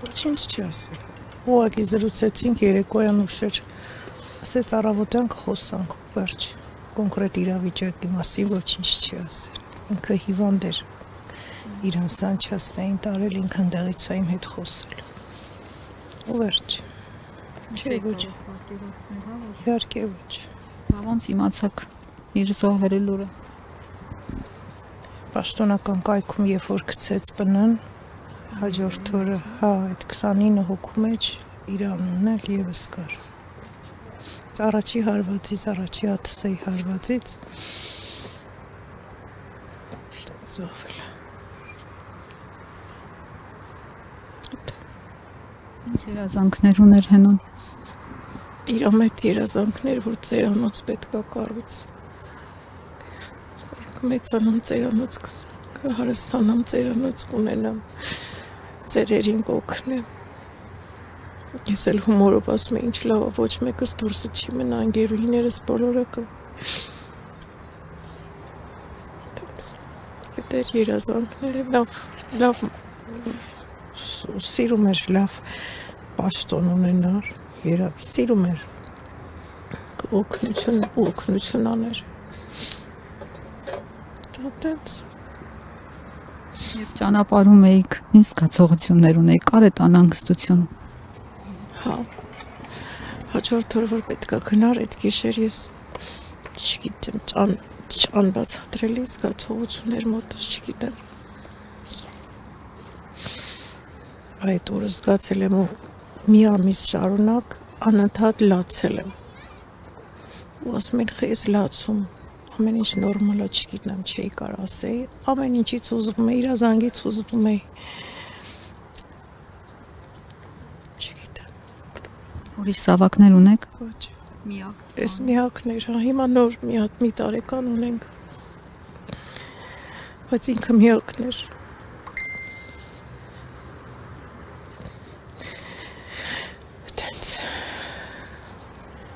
Ոչինչ չի ասել։ Ուղղակի զրուցեցինք երեկոյան ուշեր։ Ասեց առավոտյան կխոսանք, վերջ։ Կոնկրետ իրավիճակի մասին ոչինչ չի ասել։ Ինքը հիվանդ էր։ Իրան Սանչաստային տարել, ինքն դեղից է իմ հետ խոսել։ Ու վերջ։ Չէ, ոչ։ Իհարկե ոչ։ Ոնց իմացաք իր զոհվերի լուրը։ Պաշտոնական կայքում երբ որ գցեց բնան, հաջորդ օրը, այդ 29 հոգու մեջ իր անունն էլ եւս կար։ Առաջի հարվածից, առաջի աթսեի հարվածից զոհվել է։ Ինչ երազանքներ ուներ Հենոն։ Իր ամեծ երազանքներ, որ ծերանոց պետքա կառույց։ Մեծանամ ծերանոց կհարստանամ, ծերանոց կունենամ, ծերերին կօգնեմ։ Ես էլ հումորով ասում եմ, ինչ լավ, ոչ մեկս դուրսը չի մնա, ընկերուհիներս բոլորը կա։ Այդ երազանքները լավ սիրում էր, լավ պաշտոն ունենար, սիրում էր օգնություն աներ։ Դատենց։ Երբ ճանապարհում էիք, ինչ զգացողություններ ունեիք, կար այդ անհանգստությունը։ Հա, հաջորդ օր որ պետքա գնար այդ գիշեր ես չգիտեմ, անբացատրելի զգացողություններ մոտս չգիտեմ։ Այդ օրը զգացել եմ ու մի ամիս շարունակ անընդհատ լացել եմ։ Ու ասում են խես լացում, ամեն ինչ նորմալ է, չգիտեմ, չէի կարող ասեի, ամեն ինչից ուզվում է, իրազանգից ուզվում է։ Ուրիշ զավակներ ունեք։ Ոչ։ Միակ։ Էս միակներ, հիմա նոր մի տարեկան ունենք։ Բայց ինքը միակներ։